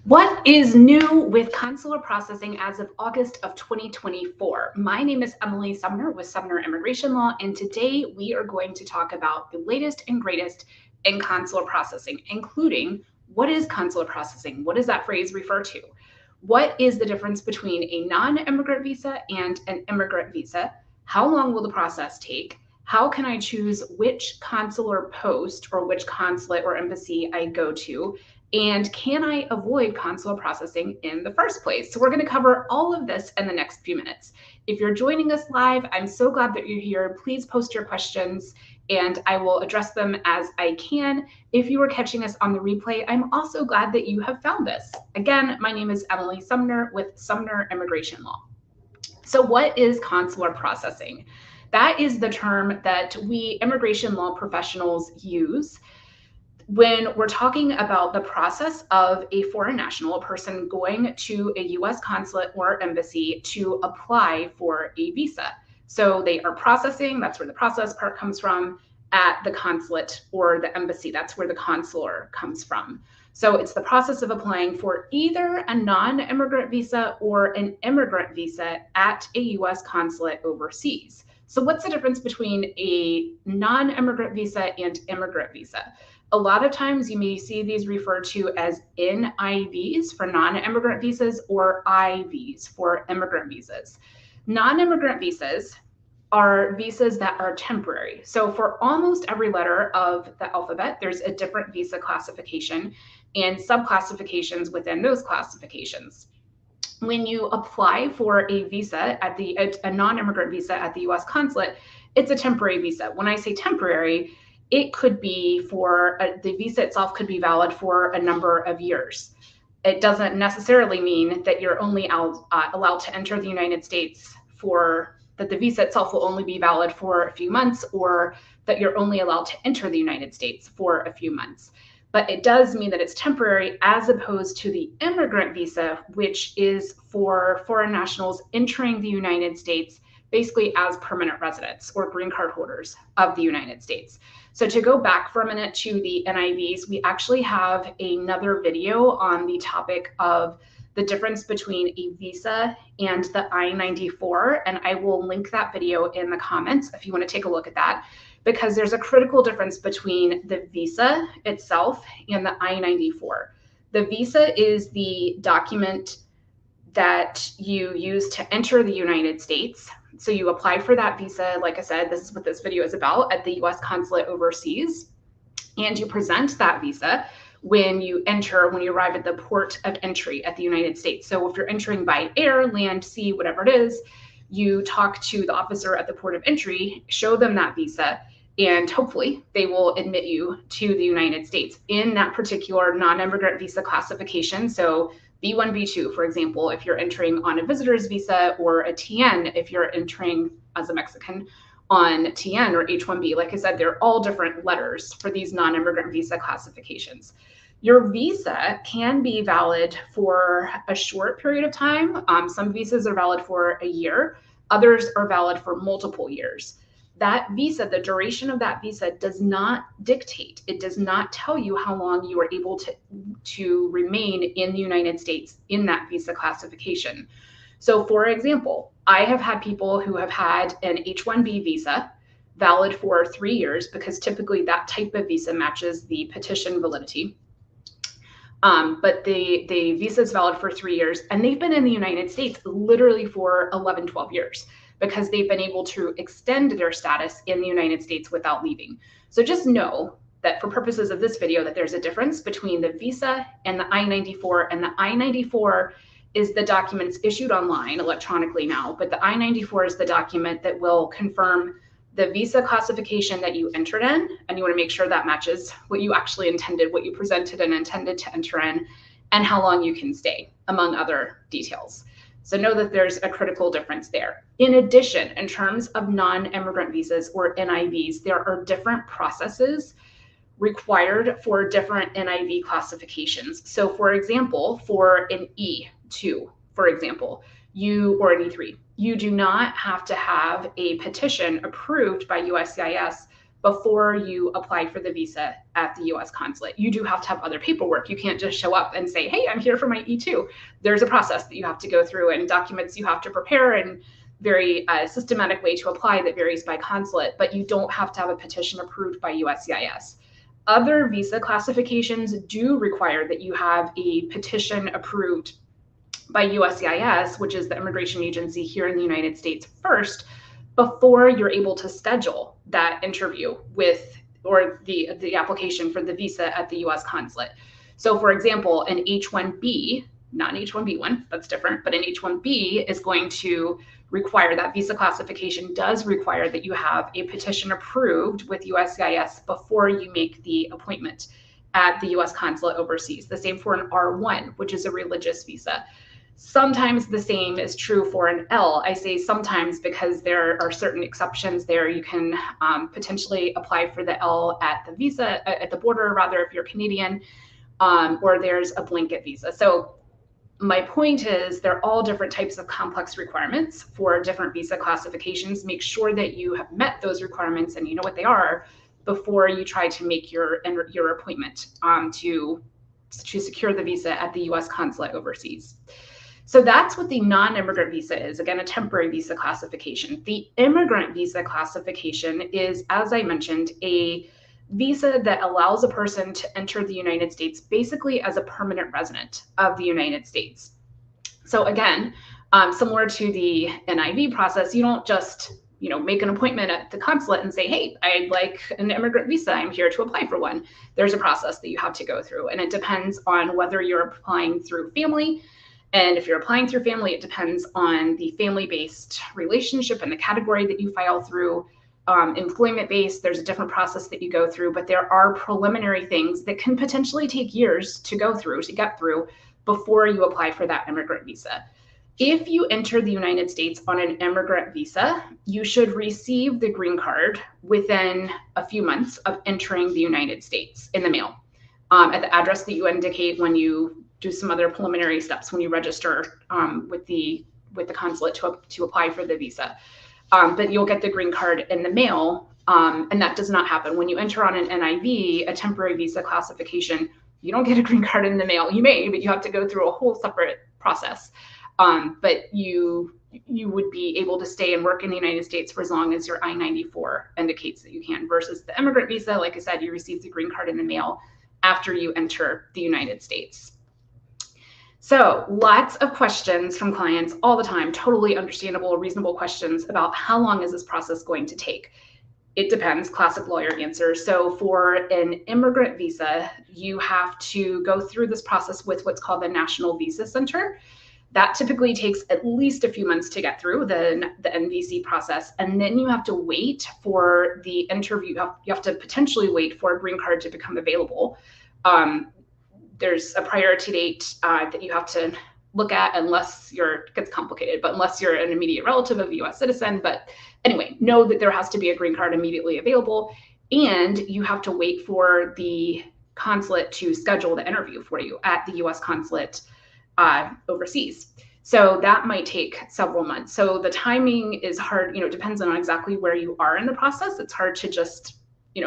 What is new with consular processing as of August of 2024? My name is Emily Sumner with Sumner Immigration Law, and today we are going to talk about the latest and greatest in consular processing, including what is consular processing? What does that phrase refer to? What is the difference between a non-immigrant visa and an immigrant visa? How long will the process take? How can I choose which consular post or which consulate or embassy I go to? And can I avoid consular processing in the first place? So we're going to cover all of this in the next few minutes. If you're joining us live, I'm so glad that you're here. Please post your questions and I will address them as I can. If you are catching us on the replay, I'm also glad that you have found us. Again, my name is Emily Sumner with Sumner Immigration Law. So what is consular processing? That is the term that we immigration law professionals use when we're talking about the process of a foreign national, a person going to a US consulate or embassy to apply for a visa. So they are processing, that's where the process part comes from, at the consulate or the embassy, that's where the consular comes from. So it's the process of applying for either a non-immigrant visa or an immigrant visa at a US consulate overseas. So what's the difference between a non-immigrant visa and immigrant visa? A lot of times you may see these referred to as NIVs for non-immigrant visas or IVs for immigrant visas. Non-immigrant visas are visas that are temporary. So for almost every letter of the alphabet, there's a different visa classification and subclassifications within those classifications. When you apply for a visa at a non-immigrant visa at the US consulate, it's a temporary visa. When I say temporary, it could be for the visa itself could be valid for a number of years. It doesn't necessarily mean that you're only allowed to enter the United States that the visa itself will only be valid for a few months, or that you're only allowed to enter the United States for a few months. But it does mean that it's temporary as opposed to the immigrant visa, which is for foreign nationals entering the United States basically as permanent residents or green card holders of the United States. So to go back for a minute to the NIVs, we actually have another video on the topic of the difference between a visa and the I-94, and I will link that video in the comments if you want to take a look at that, because there's a critical difference between the visa itself and the I-94. The visa is the document that you use to enter the United States. So you apply for that visa, like I said, this is what this video is about, at the US consulate overseas, and you present that visa when you arrive at the port of entry at the United States. So if you're entering by air, land, sea, whatever it is, you talk to the officer at the port of entry, show them that visa, and hopefully they will admit you to the United States in that particular non-immigrant visa classification. So B1, B2, for example, if you're entering on a visitor's visa, or a TN if you're entering as a Mexican on TN or H1B. Like I said, they're all different letters for these non-immigrant visa classifications. Your visa can be valid for a short period of time. Some visas are valid for a year. Others are valid for multiple years. That visa, the duration of that visa does not dictate. It does not tell you how long you are able to remain in the United States in that visa classification. So for example, I have had people who have had an H-1B visa valid for 3 years, because typically that type of visa matches the petition validity. But the visa is valid for 3 years, and they've been in the United States literally for 11, 12 years, because they've been able to extend their status in the United States without leaving. So just know that for purposes of this video, that there's a difference between the visa and the I-94, and the I-94 is the document. It's issued online electronically now, but the I-94 is the document that will confirm the visa classification that you entered in, and you want to make sure that matches what you actually intended, what you presented and intended to enter in, and how long you can stay, among other details. So know that there's a critical difference there. In addition, in terms of non-immigrant visas or NIVs, there are different processes required for different NIV classifications. So for example, for an E2, for example, or an E3, you do not have to have a petition approved by USCIS before you apply for the visa at the US consulate. You do have to have other paperwork. You can't just show up and say, hey, I'm here for my E2. There's a process that you have to go through and documents you have to prepare and very systematic way to apply that varies by consulate, but you don't have to have a petition approved by USCIS. Other visa classifications do require that you have a petition approved by USCIS, which is the immigration agency here in the United States first, before you're able to schedule that interview with or the application for the visa at the US consulate. So for example, an H-1B, not an H-1B1, that's different, but an H-1B is going to require, that visa classification does require that you have a petition approved with USCIS before you make the appointment at the US consulate overseas. The same for an R1, which is a religious visa. Sometimes the same is true for an L. I say sometimes because there are certain exceptions there. You can potentially apply for the L at the visa, at the border, rather, if you're Canadian, or there's a blanket visa. So my point is they're all different types of complex requirements for different visa classifications. Make sure that you have met those requirements and you know what they are before you try to make your appointment to secure the visa at the US consulate overseas. So that's what the non-immigrant visa is, again, a temporary visa classification. The immigrant visa classification is, as I mentioned, a visa that allows a person to enter the United States basically as a permanent resident of the United States. So again, similar to the NIV process, you don't just make an appointment at the consulate and say, hey, I'd like an immigrant visa. I'm here to apply for one. There's a process that you have to go through, and it depends on whether you're applying through family. And if you're applying through family, it depends on the family-based relationship and the category that you file through. Employment-based, there's a different process that you go through, but there are preliminary things that can potentially take years to go through, to get through before you apply for that immigrant visa. If you enter the United States on an immigrant visa, you should receive the green card within a few months of entering the United States in the mail, at the address that you indicate when you do some other preliminary steps when you register with the consulate to apply for the visa. But you'll get the green card in the mail, and that does not happen. When you enter on an NIV, a temporary visa classification, you don't get a green card in the mail. You may, but you have to go through a whole separate process. But you would be able to stay and work in the United States for as long as your I-94 indicates that you can, versus the immigrant visa, like I said, you receive the green card in the mail after you enter the United States. So lots of questions from clients all the time, totally understandable, reasonable questions about how long is this process going to take? It depends, classic lawyer answer. So for an immigrant visa, you have to go through this process with what's called the National Visa Center. That typically takes at least a few months to get through the NVC process. And then you have to wait for the interview. You have to potentially wait for a green card to become available. There's a priority date that you have to look at unless it gets complicated, but unless you're an immediate relative of a US citizen. But anyway, know that there has to be a green card immediately available, and you have to wait for the consulate to schedule the interview for you at the US consulate overseas. So that might take several months. So the timing is hard, it depends on exactly where you are in the process. It's hard to just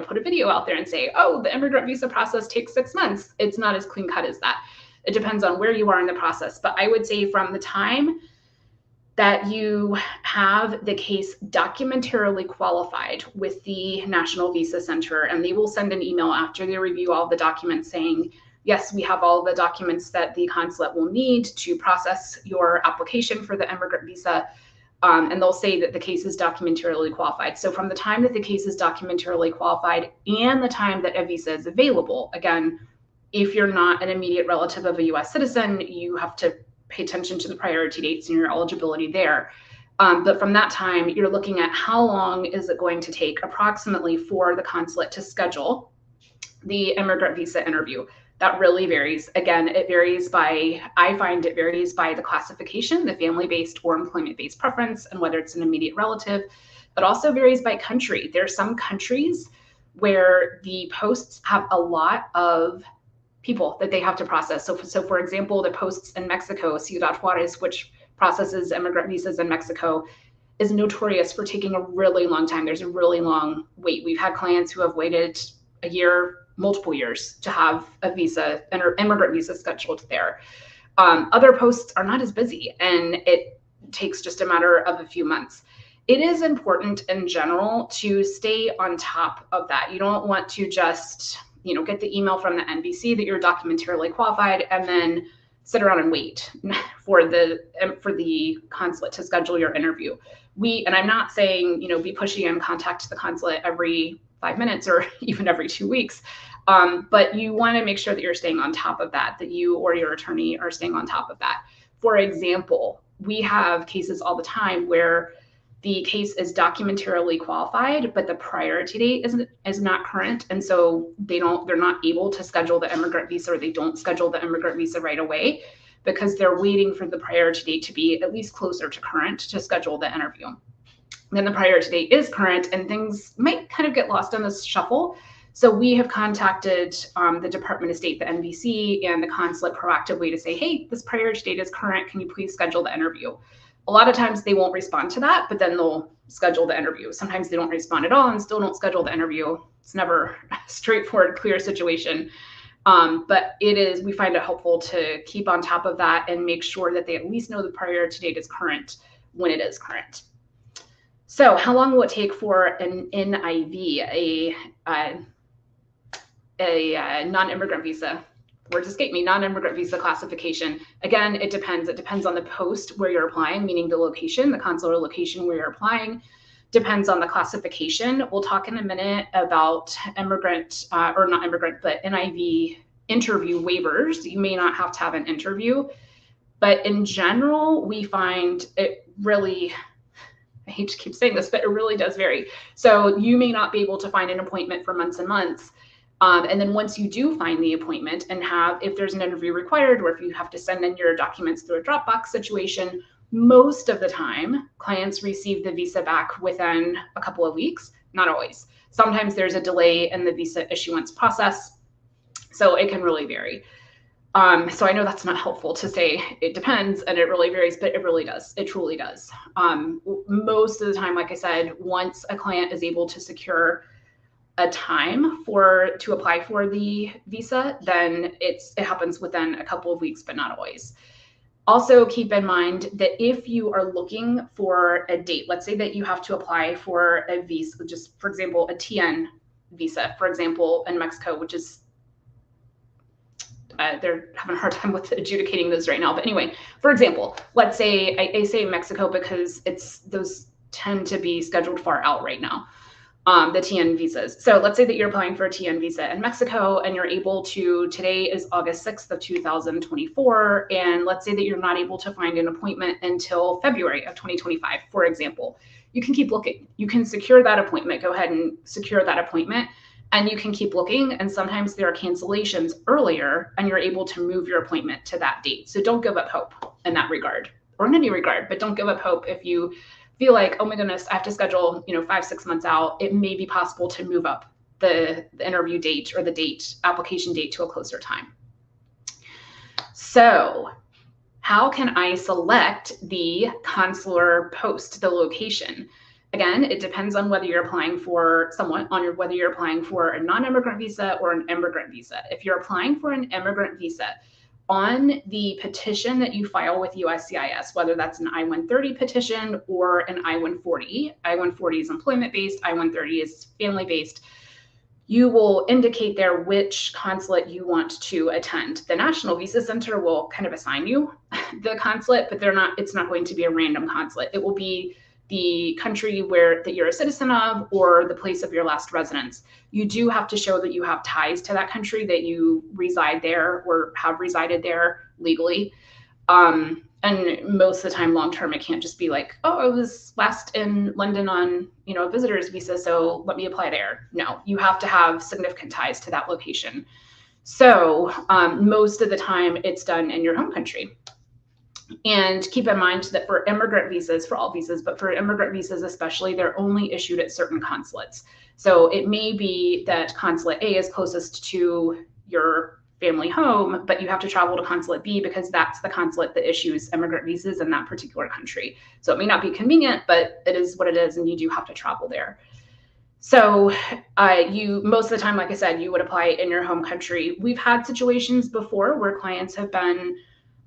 put a video out there and say, oh, the immigrant visa process takes 6 months. It's not as clean cut as that. It depends on where you are in the process. But I would say from the time that you have the case documentarily qualified with the National Visa Center, and they will send an email after they review all the documents saying, yes, we have all the documents that the consulate will need to process your application for the immigrant visa. And they'll say that the case is documentarily qualified. So from the time that the case is documentarily qualified and the time that a visa is available, again, if you're not an immediate relative of a US citizen, you have to pay attention to the priority dates and your eligibility there. But from that time, you're looking at how long is it going to take approximately for the consulate to schedule the immigrant visa interview. That really varies. Again, I find it varies by the classification, the family-based or employment-based preference, and whether it's an immediate relative. It also varies by country. There are some countries where the posts have a lot of people that they have to process. So for example, the posts in Mexico, Ciudad Juarez, which processes immigrant visas in Mexico, is notorious for taking a really long time. There's a really long wait. We've had clients who have waited a year, multiple years to have a visa, an immigrant visa scheduled there. Other posts are not as busy, and it takes just a matter of a few months. It is important in general to stay on top of that. You don't want to just, get the email from the NBC that you're documentarily qualified and then sit around and wait for the consulate to schedule your interview. And I'm not saying, be pushy and contact the consulate every 5 minutes or even every 2 weeks. But you want to make sure that you're staying on top of that you or your attorney are staying on top of that. For example, we have cases all the time where the case is documentarily qualified, but the priority date is not current. And so they're not able to schedule the immigrant visa, or they don't schedule the immigrant visa right away because they're waiting for the priority date to be at least closer to current to schedule the interview. Then the priority date is current and things might kind of get lost in this shuffle. So we have contacted the Department of State, the NBC, and the consulate proactively to say, hey, this priority date is current. Can you please schedule the interview? A lot of times they won't respond to that, but then they'll schedule the interview. Sometimes they don't respond at all and still don't schedule the interview. It's never a straightforward, clear situation. But we find it helpful to keep on top of that and make sure that they at least know the priority date is current when it is current. So how long will it take for an NIV, a non-immigrant visa? Words escape me, non-immigrant visa classification. Again, it depends. It depends on the post where you're applying, meaning the location, the consular location where you're applying. Depends on the classification. We'll talk in a minute about immigrant, or not immigrant, but NIV interview waivers. You may not have to have an interview, but in general, we find it really, I hate to keep saying this, but it really does vary. So you may not be able to find an appointment for months and months. And then once you do find the appointment and if there's an interview required, or if you have to send in your documents through a Dropbox situation, most of the time clients receive the visa back within a couple of weeks, not always. Sometimes there's a delay in the visa issuance process. So it can really vary. So I know that's not helpful to say it depends and it really varies, but it really does. It truly does. Most of the time, like I said, once a client is able to secure a time to apply for the visa, then it happens within a couple of weeks, but not always. Also keep in mind that if you are looking for a date, let's say that you have to apply for a visa, just for example, a TN visa, for example, in Mexico, which is, they're having a hard time with adjudicating those right now. But anyway, for example, let's say, I say Mexico because those tend to be scheduled far out right now. The TN visas. So let's say that you're applying for a TN visa in Mexico and you're able to, today is August 6th of 2024. And let's say that you're not able to find an appointment until February of 2025, for example. You can keep looking. You can secure that appointment. Go ahead and secure that appointment and you can keep looking. And sometimes there are cancellations earlier and you're able to move your appointment to that date. So don't give up hope in that regard, or in any regard, but don't give up hope if you feel like, oh my goodness, I have to schedule, 5-6 months out. It may be possible to move up the interview date or the application date to a closer time. So how can I select the consular post, the location? Again, it depends on whether you're applying for whether you're applying for a non-immigrant visa or an immigrant visa. If you're applying for an immigrant visa, on the petition that you file with USCIS, whether that's an I-130 petition or an I-140, I-140 is employment-based, I-130 is family-based, you will indicate there which consulate you want to attend. The National Visa Center will kind of assign you the consulate, but it's not going to be a random consulate. It will be the country that you're a citizen of or the place of your last residence. You do have to show that you have ties to that country, that you reside there or have resided there legally. And most of the time, long-term, it can't just be like, oh, I was last in London on, a visitor's visa, so let me apply there. No, you have to have significant ties to that location. So most of the time it's done in your home country. And keep in mind that for immigrant visas, for all visas, but for immigrant visas especially, they're only issued at certain consulates. So it may be that consulate A is closest to your family home, but you have to travel to consulate B because that's the consulate that issues immigrant visas in that particular country. So it may not be convenient, but it is what it is, and you do have to travel there. So you, most of the time, like I said, you would apply in your home country. We've had situations before where clients have been,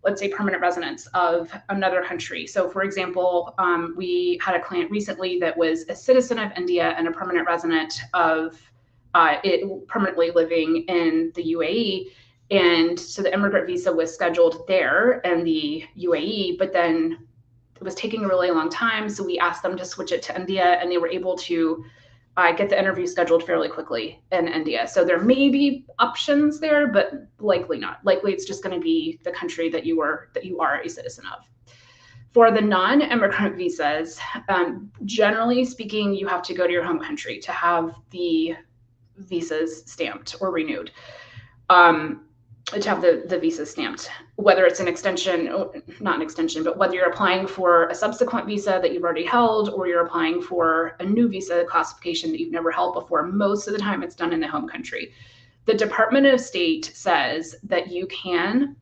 let's say, permanent residents of another country. So for example, we had a client recently that was a citizen of India and a permanent resident of it permanently living in the UAE. And so the immigrant visa was scheduled there in the UAE, but then it was taking a really long time. So we asked them to switch it to India, and they were able to get the interview scheduled fairly quickly in India. So there may be options there, but likely not. Likely it's just going to be the country that you are a citizen of. For the non-immigrant visas, generally speaking, you have to go to your home country to have the visas stamped or renewed. To have the visa stamped, whether it's an extension, not an extension, but whether you're applying for a subsequent visa that you've already held or you're applying for a new visa classification that you've never held before, most of the time it's done in the home country. The Department of State says that you can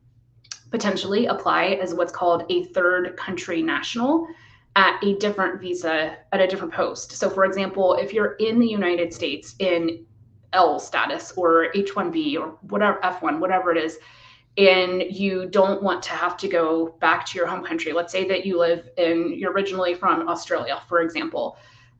potentially apply as what's called a third country national at a different visa, at a different post. So for example, if you're in the United States in L status or H-1B or whatever, F1, whatever it is, and you don't want to have to go back to your home country. Let's say that you're originally from Australia, for example.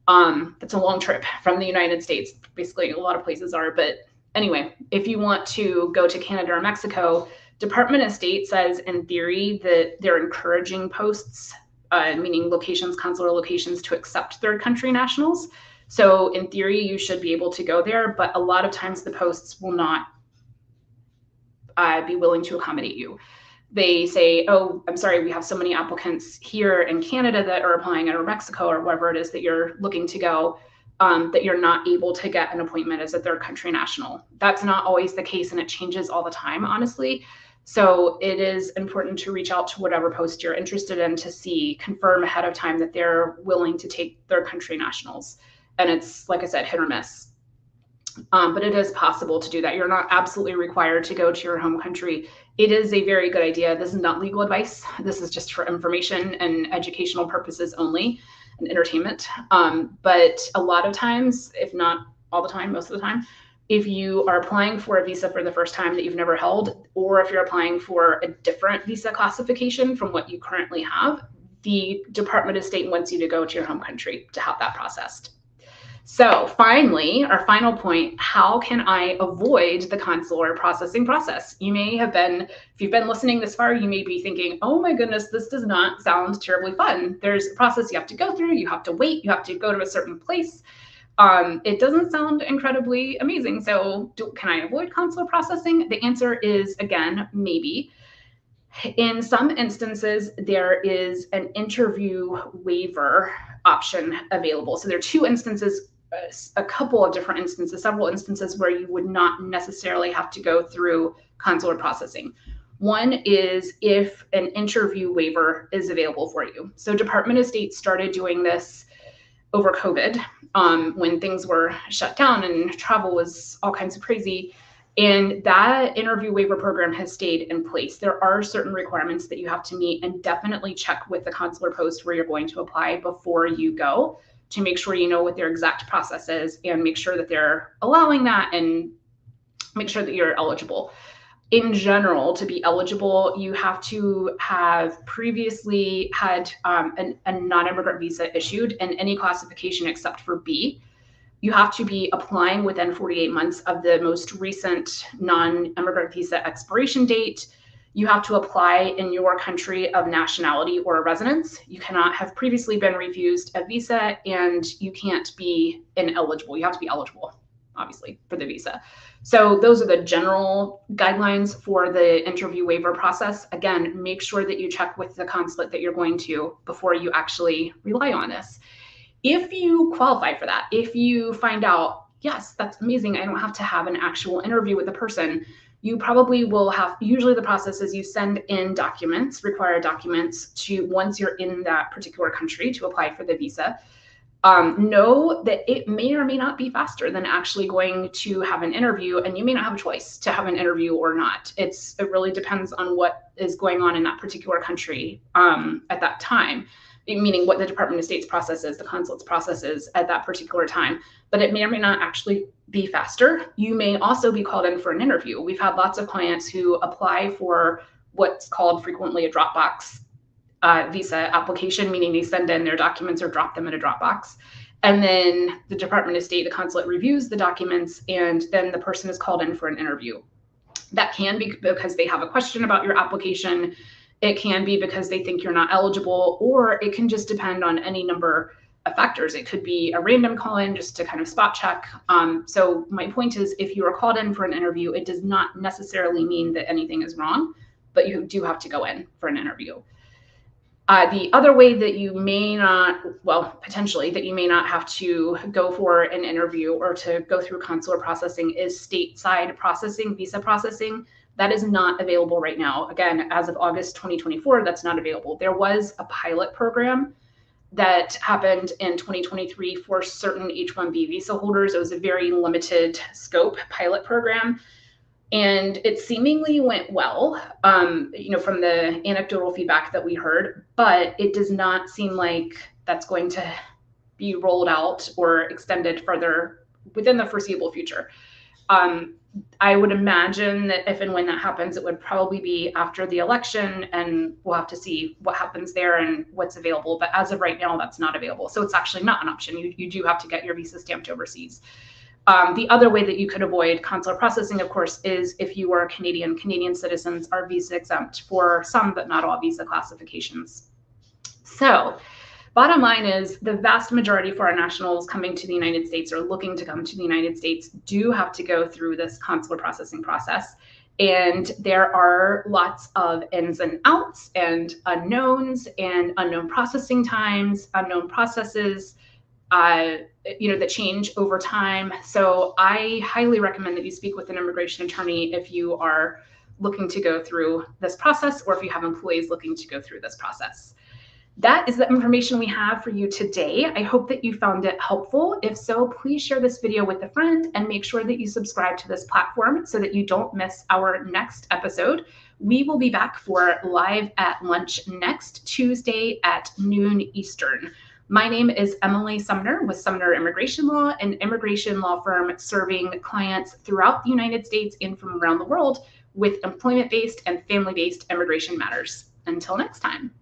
It's a long trip from the United States. Basically, a lot of places are. But anyway, if you want to go to Canada or Mexico, Department of State says in theory that they're encouraging posts, meaning locations, consular locations, to accept third country nationals. So in theory, you should be able to go there, but a lot of times the posts will not be willing to accommodate you. They say, oh, I'm sorry, we have so many applicants here in Canada that are applying, or Mexico or wherever it is that you're looking to go, that you're not able to get an appointment as a third country national. That's not always the case, and it changes all the time, honestly. So it is important to reach out to whatever post you're interested in to confirm ahead of time that they're willing to take third country nationals. And it's, like I said, hit or miss. But it is possible to do that. You're not absolutely required to go to your home country. It is a very good idea. This is not legal advice. This is just for information and educational purposes only, and entertainment. But a lot of times, if not all the time, most of the time, if you are applying for a visa for the first time that you've never held, or if you're applying for a different visa classification from what you currently have, the Department of State wants you to go to your home country to have that processed. So finally, our final point, how can I avoid the consular processing process? You may have been, if you've been listening this far, you may be thinking, oh my goodness, this does not sound terribly fun. There's a process you have to go through, you have to wait, you have to go to a certain place. It doesn't sound incredibly amazing. So can I avoid consular processing? The answer is, again, maybe. In some instances, there is an interview waiver option available. So there are two instances, a couple of different instances, several instances where you would not necessarily have to go through consular processing. One is if an interview waiver is available for you. So Department of State started doing this over COVID when things were shut down and travel was all kinds of crazy. And that interview waiver program has stayed in place. There are certain requirements that you have to meet, and definitely check with the consular post where you're going to apply before you go to make sure you know what their exact process is and make sure that they're allowing that and make sure that you're eligible. In general, to be eligible, you have to have previously had a non-immigrant visa issued in any classification except for B. You have to be applying within 48 months of the most recent non-immigrant visa expiration date. You have to apply in your country of nationality or residence. You cannot have previously been refused a visa, and you can't be ineligible. You have to be eligible, obviously, for the visa. So those are the general guidelines for the interview waiver process. Again, make sure that you check with the consulate that you're going to before you actually rely on this. If you qualify for that, if you find out, yes, that's amazing, I don't have to have an actual interview with the person, you probably will have, usually the process is you send in documents, required documents, to once you're in that particular country to apply for the visa. know that it may or may not be faster than actually going to have an interview, and you may not have a choice to have an interview or not. It really depends on what is going on in that particular country at that time, meaning what the Department of State's process is, the consulate's process is at that particular time. But it may or may not actually be faster. You may also be called in for an interview. We've had lots of clients who apply for what's called frequently a Dropbox visa application, meaning they send in their documents or drop them in a Dropbox. And then the Department of State, the consulate reviews the documents, and then the person is called in for an interview. That can be because they have a question about your application. It can be because they think you're not eligible, or it can just depend on any number of factors. It could be a random call-in just to kind of spot check. So my point is, if you are called in for an interview, it does not necessarily mean that anything is wrong, but you do have to go in for an interview. The other way that you may not, well, potentially that you may not have to go for an interview or to go through consular processing is stateside processing, visa processing. That is not available right now. Again, as of August 2024, that's not available. There was a pilot program that happened in 2023 for certain H-1B visa holders. It was a very limited scope pilot program, and it seemingly went well, from the anecdotal feedback that we heard, but it does not seem like that's going to be rolled out or extended further within the foreseeable future. I would imagine that if and when that happens, it would probably be after the election, and we'll have to see what happens there and what's available. But as of right now, that's not available. So it's actually not an option. You do have to get your visa stamped overseas. The other way that you could avoid consular processing, of course, is if you are Canadian. Canadian citizens are visa exempt for some, but not all visa classifications. So bottom line is the vast majority of foreign nationals coming to the United States or looking to come to the United States do have to go through this consular processing process. And there are lots of ins and outs and unknowns and unknown processing times, unknown processes, that change over time. So I highly recommend that you speak with an immigration attorney if you are looking to go through this process, or if you have employees looking to go through this process. That is the information we have for you today. I hope that you found it helpful. If so, please share this video with a friend and make sure that you subscribe to this platform so that you don't miss our next episode. We will be back for Live at Lunch next Tuesday at noon Eastern. My name is Emily Sumner with Sumner Immigration Law, an immigration law firm serving clients throughout the United States and from around the world with employment-based and family-based immigration matters. Until next time.